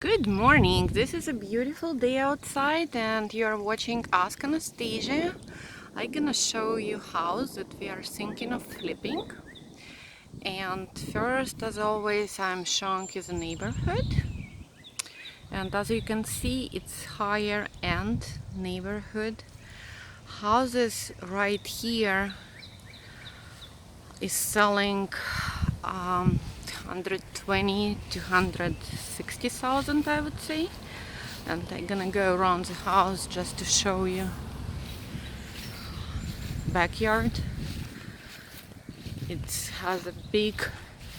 Good morning. This is a beautiful day outside and you're watching Ask Anastasia. I'm gonna show you a house that we are thinking of flipping. And first, as always, I'm showing you the neighborhood. And as you can see, it's higher end neighborhood. Houses right here is selling 120 to 160,000, I would say. And I'm gonna go around the house just to show you backyard. It has a big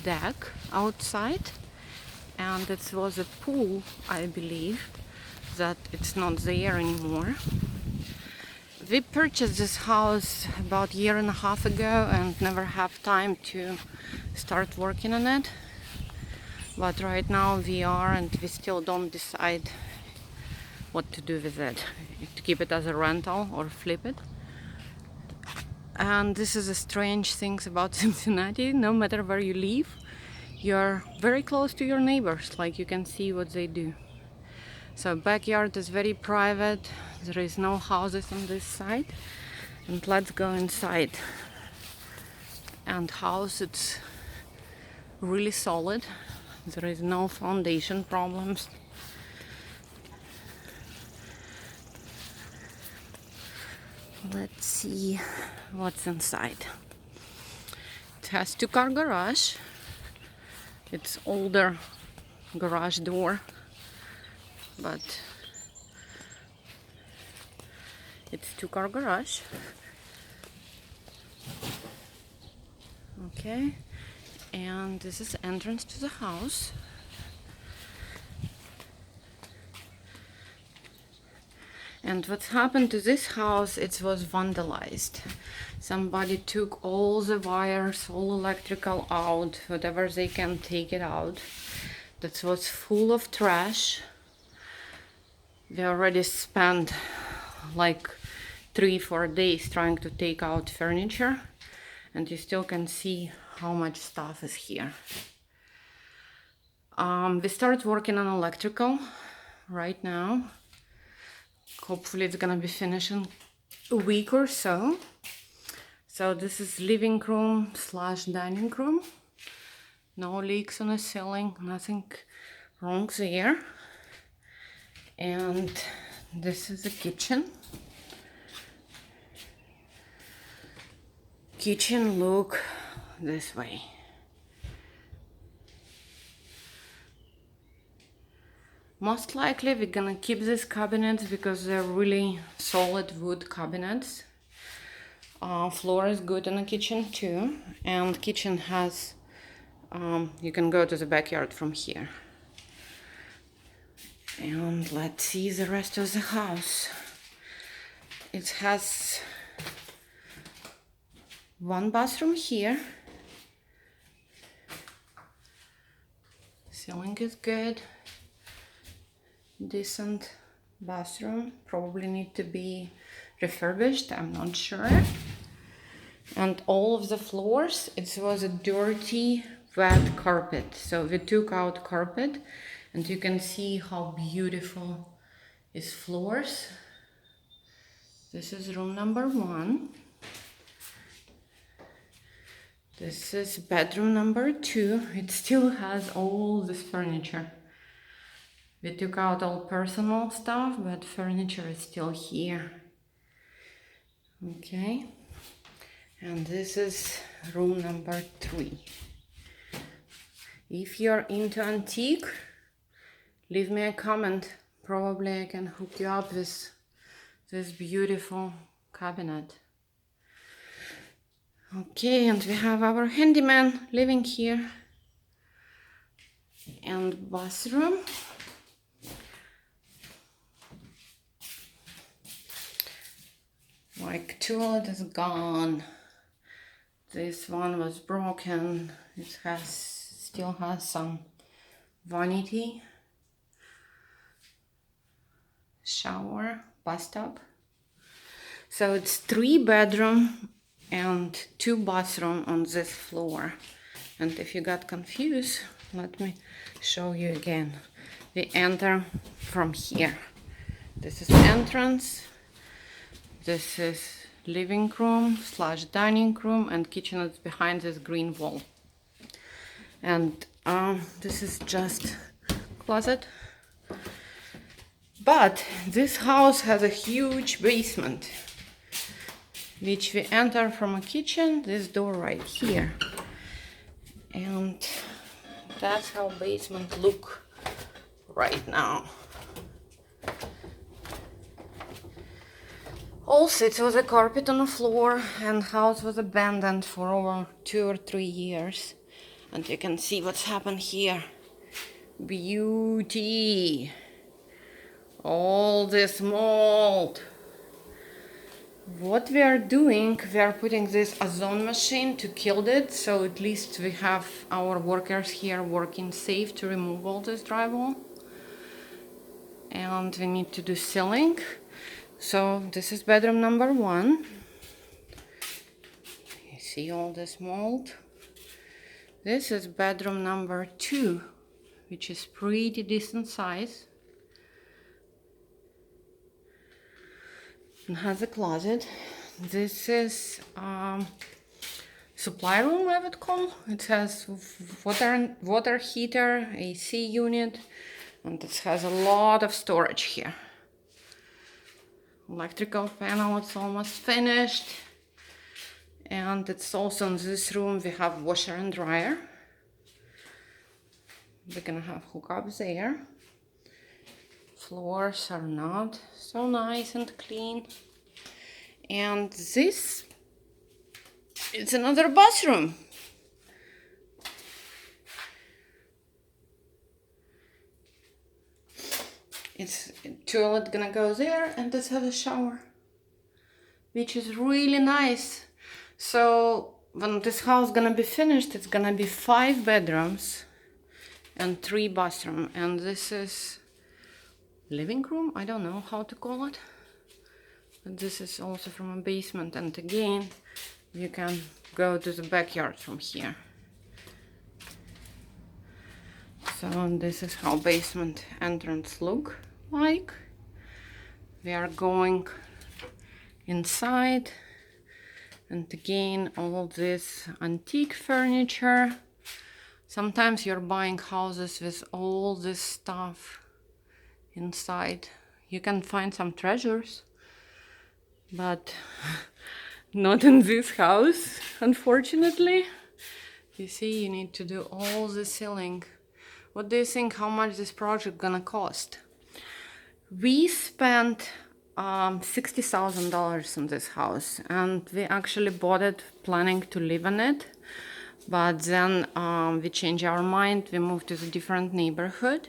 deck outside, and it was a pool, I believe, that it's not there anymore. We purchased this house about a year and a half ago and never have time to start working on it. But right now we are, and we still don't decide what to do with it, to keep it as a rental or flip it. And this is a strange thing about Cincinnati. No matter where you live, you're very close to your neighbors, like you can see what they do. So backyard is very private, there is no houses on this side. And let's go inside. And house, it's really solid, there is no foundation problems. Let's see what's inside. It has 2-car garage. It's older garage door, but it's 2-car garage. Okay, and this is entrance to the house. And what's happened to this house, it was vandalized. Somebody took all the wires, all electrical out, whatever they can take it out. That was full of trash. We already spent like 3-4 days trying to take out furniture, and you still can see how much stuff is here. We started working on electrical right now. Hopefully it's gonna be finished in a week or so. So this is living room / dining room. No leaks on the ceiling, nothing wrong there. And this is the kitchen. Kitchen look this way. Most likely we're gonna keep these cabinets because they're really solid wood cabinets. Floor is good in the kitchen too, and kitchen has you can go to the backyard from here. And let's see the rest of the house. It has 1 bathroom here. Ceiling is good. Decent bathroom, probably need to be refurbished, I'm not sure. And all of the floors, it was a dirty wet carpet, so we took out carpet, and you can see how beautiful is floors. This is room number 1. This is bedroom number 2. It still has all this furniture. We took out all personal stuff, but furniture is still here. Okay, and this is room number 3. If you're into antique, leave me a comment. Probably I can hook you up with this beautiful cabinet. Okay, and we have our handyman living here. And bathroom. Like, toilet is gone. This one was broken. It still has some vanity. Shower, bathtub. So it's 3 bedroom and 2 bathroom on this floor. And if you got confused, let me show you again. we enter from here. This is the entrance. This is living room slash dining room, and kitchen is behind this green wall. And this is just closet. But this house has a huge basement, which we enter from a kitchen, this door right here. And that's how basement look right now. Also, it was a carpet on the floor, and house was abandoned for over 2 or 3 years. And you can see what's happened here. Beauty. All this mold. What we are doing, we are putting this ozone machine to kill it, so at least we have our workers here working safe to remove all this drywall. And we need to do ceiling. So this is bedroom number 1. You see all this mold. This is bedroom number 2, which is pretty decent size. It has a closet. This is supply room, I would call. It has water heater, AC unit, and it has a lot of storage here. Electrical panel, it's almost finished. And it's also in this room we have washer and dryer. We're gonna have hookups there. Floors are not so nice and clean. And this is another bathroom. It's toilet gonna go there, and this has a shower, which is really nice. So when this house gonna be finished, it's gonna be 5 bedrooms and 3 bathrooms. And this is living room, I don't know how to call it. But this is also from a basement, and again you can go to the backyard from here. So this is how basement entrance look like. We are going inside, and again all this antique furniture. Sometimes you're buying houses with all this stuff inside. You can find some treasures, but not in this house, unfortunately. You see, you need to do all the ceiling. What do you think, how much this project gonna cost? We spent $60,000 on this house, and we actually bought it planning to live in it. But then we changed our mind, we moved to a different neighborhood.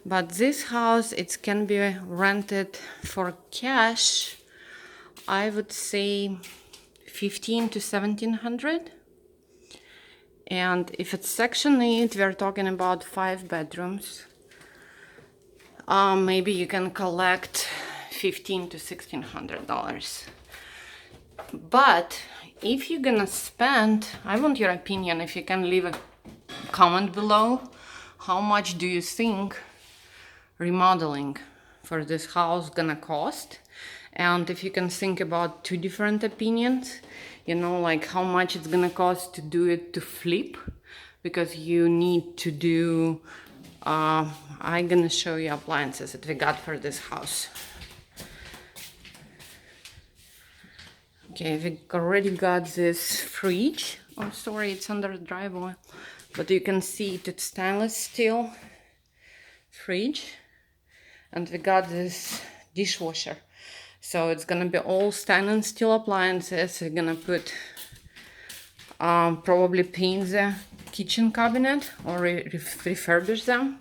But this house, it can be rented for cash, I would say $1,500 to $1,700. And if it's Section 8, we're talking about 5 bedrooms. Maybe you can collect $1,500 to $1,600. But if you're gonna spend, I want your opinion. If you can leave a comment below, how much do you think remodeling for this house gonna cost? And if you can think about 2 different opinions, you know, like how much it's gonna cost to do it to flip, because you need to do I'm gonna show you appliances that we got for this house. Okay, we already got this fridge. Oh, sorry, it's under the driveway, but you can see it's stainless steel fridge. And we got this dishwasher. So it's gonna be all stainless steel appliances. We're gonna put probably paint the kitchen cabinet or refurbish them.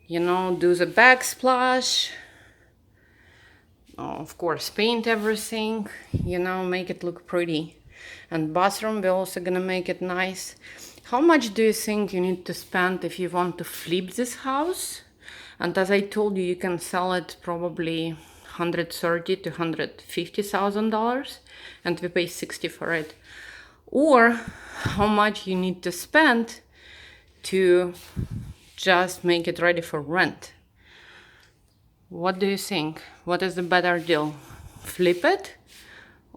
You know, do the backsplash. Of course, paint everything. You know, make it look pretty. And bathroom, we're also gonna make it nice. How much do you think you need to spend if you want to flip this house? And as I told you, you can sell it probably $130,000 to $150,000, and we pay $60,000 for it. Or how much you need to spend to just make it ready for rent. What do you think? What is the better deal? Flip it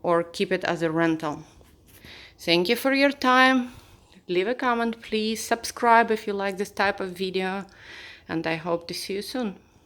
or keep it as a rental? Thank you for your time. Leave a comment, please. Subscribe if you like this type of video, and I hope to see you soon.